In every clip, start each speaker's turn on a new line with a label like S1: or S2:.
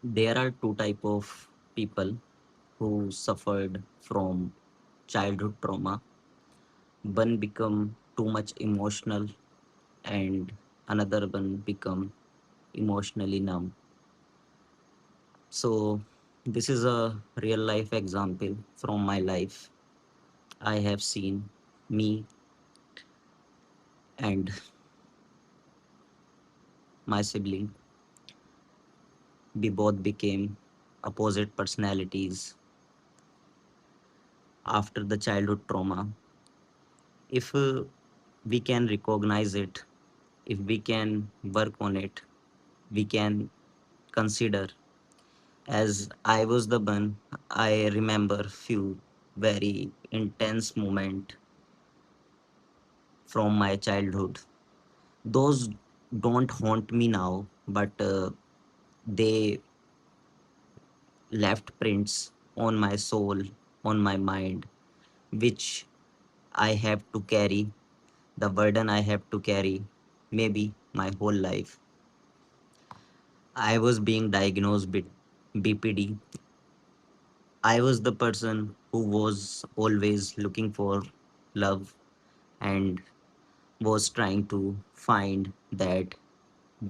S1: There are two type of people who suffered from childhood trauma. One become too much emotional and another one become emotionally numb. So this is a real life example from my life. I have seen me and my sibling, we both became opposite personalities after the childhood trauma. If we can recognize it, if we can work on it, we can consider. As I was the one, I remember few very intense moment from my childhood. Those don't haunt me now, but they left prints on my soul, on my mind, which I have to carry, the burden I have to carry, maybe my whole life. I was being diagnosed with BPD. I was the person who was always looking for love and was trying to find that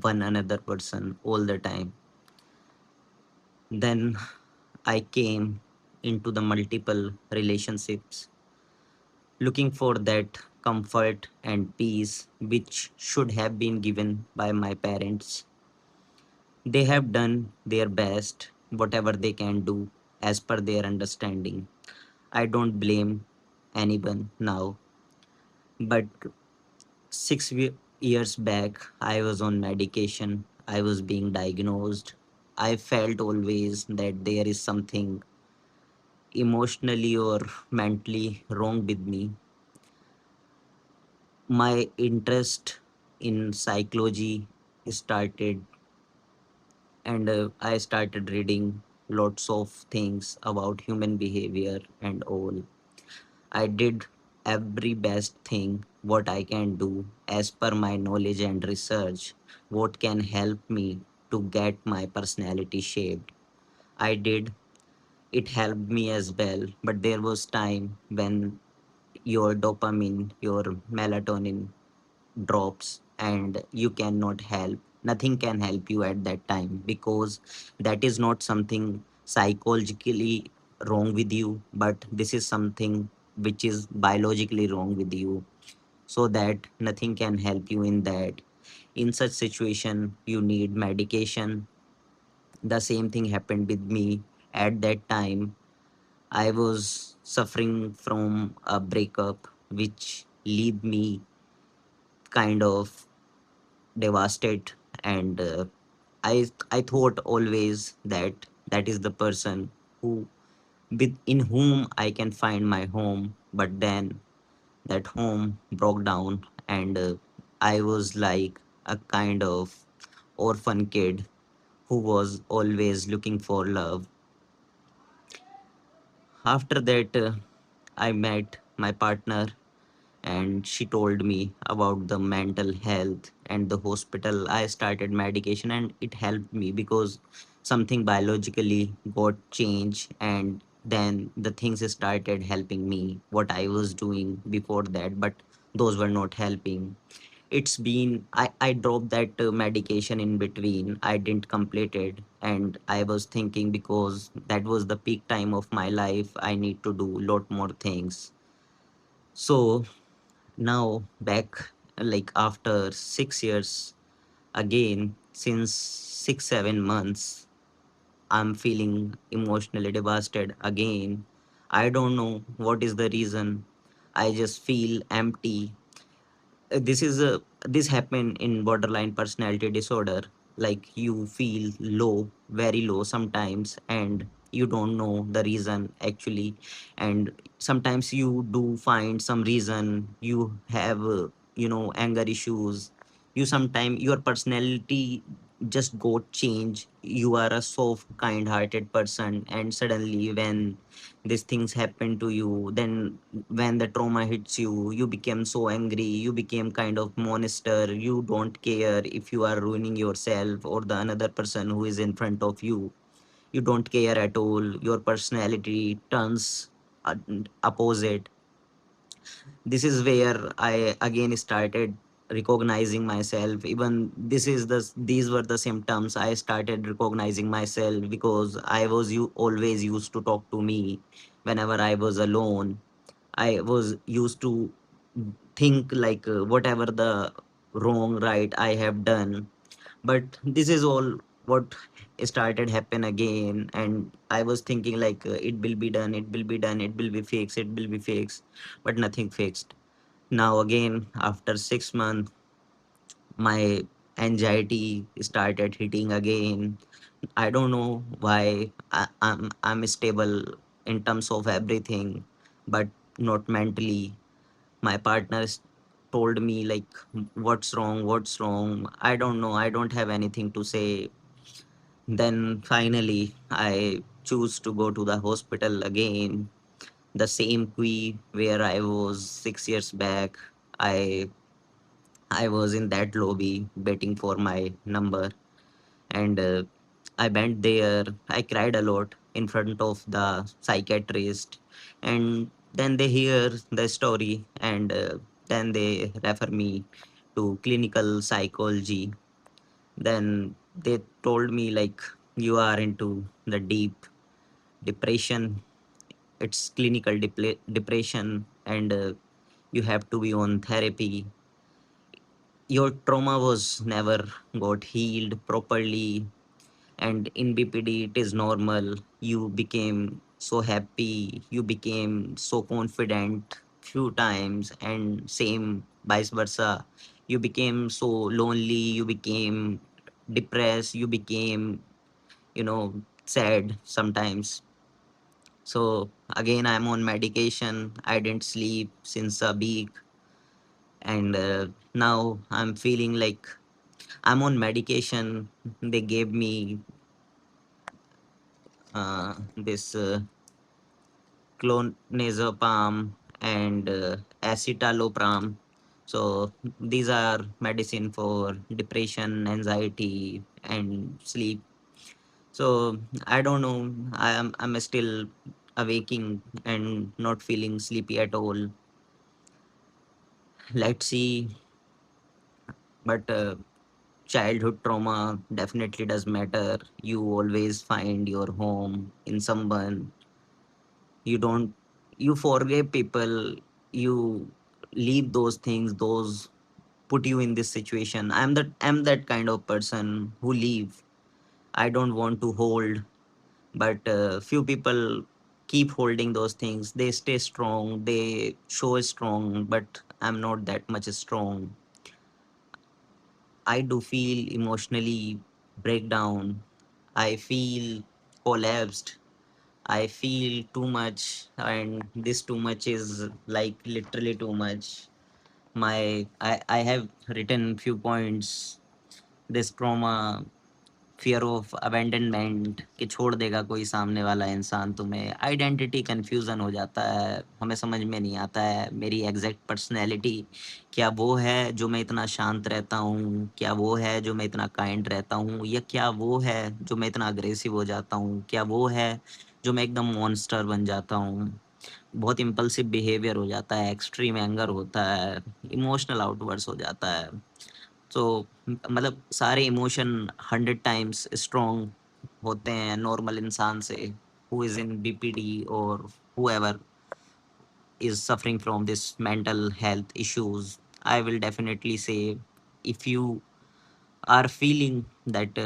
S1: one another person all the time. Then I came into the multiple relationships looking for that comfort and peace which should have been given by my parents. They have done their best, whatever they can do as per their understanding. I don't blame anyone now, but years back, I was on medication. I was being diagnosed. I felt always that there is something emotionally or mentally wrong with me. My interest in psychology started, and I started reading lots of things about human behavior and all. I did every best thing what I can do as per my knowledge and research, what can help me to get my personality shaped. I did. It helped me as well, but there was time when your dopamine, your melatonin drops and you cannot help. Nothing can help you at that time because that is not something psychologically wrong with you, but this is something which is biologically wrong with you, so that nothing can help you in that. In such situation you need medication. The same thing happened with me at that time. I was suffering from a breakup which leave me kind of devastated, and I thought always that that is the person who with in whom I can find my home, but then that home broke down, and I was like a kind of orphan kid who was always looking for love. After that, I met my partner and she told me about the mental health and the hospital. I started medication and it helped me because something biologically got changed, and then the things started helping me what I was doing before that, but those were not helping. It's been I dropped that medication in between. I didn't complete it, and I was thinking because that was the peak time of my life, I need to do lot more things. So now back, like after 6 years, again since 6 7 months, I'm feeling emotionally devastated again. I don't know what is the reason. I just feel empty. This is a this happen in borderline personality disorder. Like you feel low, very low sometimes, and you don't know the reason actually. And sometimes you do find some reason. You have anger issues. You sometimes your personality just got change. You are a soft kind hearted person, and suddenly when these things happen to you, then when the trauma hits you, you became so angry, you became kind of monster. You don't care if you are ruining yourself or the another person who is in front of you. You don't care at all. Your personality turns uh, opposite. This is where I again started recognizing myself. Even these were the symptoms. I started recognizing myself because I was you always used to talk to me whenever I was alone. I was used to think like whatever the wrong right I have done. But this is all what started happen again, and I was thinking like it will be done, it will be done, it will be fixed, it will be fixed, but nothing fixed. Now again, after 6 months, my anxiety started hitting again. I don't know why. I'm stable in terms of everything, but not mentally. My partners told me like, what's wrong? What's wrong? I don't know. I don't have anything to say." Then finally, I choose to go to the hospital again. The same queue where I was 6 years back. I I was in that lobby waiting for my number, and I went there. I cried a lot in front of the psychiatrist, and then they hear the story, and then they refer me to clinical psychology. Then they told me like, you are into the deep depression. It's clinical depression, and you have to be on therapy. Your trauma was never got healed properly, and in BPD it is normal. You became so happy, you became so confident few times, and same vice versa. You became so lonely, you became depressed, you became, sad sometimes. So again, I'm on medication. I didn't sleep since a week, and now I'm feeling like I'm on medication. They gave me this clonazepam and escitalopram. So these are medicine for depression, anxiety, and sleep. So I don't know. I'm still awaking and not feeling sleepy at all. Let's see. But childhood trauma definitely does matter. You always find your home in someone. You don't, you forgive people, you leave those things, those put you in this situation. I'm that kind of person who leave. I don't want to hold, but few people keep holding those things. They stay strong, they show strong, but I'm not that much strong. I do feel emotionally breakdown. I feel collapsed. I feel too much, and this too much is like literally too much. I have written few points. This trauma, fear of abandonment, कि छोड़ देगा कोई सामने वाला इंसान तुम्हें, identity confusion हो जाता है, हमें समझ में नहीं आता है मेरी एग्जैक्ट पर्सनैलिटी क्या वो है जो मैं इतना शांत रहता हूँ, क्या वो है जो मैं इतना काइंड रहता हूँ, या क्या वो है जो मैं इतना अग्रेसिव हो जाता हूँ, क्या वो है जो मैं एकदम मॉन्स्टर बन जाता हूँ। बहुत इम्पल्सिव बिहेवियर हो जाता है, एक्सट्रीम एंगर होता है, इमोशनल आउटवर्ड्स हो जाता है। सो मतलब सारे इमोशन 100 टाइम्स स्ट्रॉन्ग होते हैं नॉर्मल इंसान से, हु इज इन बीपीडी और whoever is suffering from this mental health issues. I will definitely say, if you are feeling that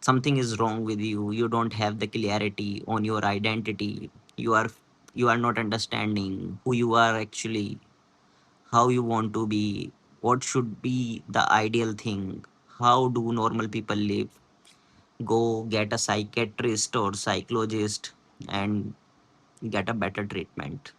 S1: something is wrong with you, you don't have the clarity on your identity, you are you are not understanding who you are actually, how you want to be, what should be the ideal thing, how do normal people live. Go get a psychiatrist or psychologist and get a better treatment.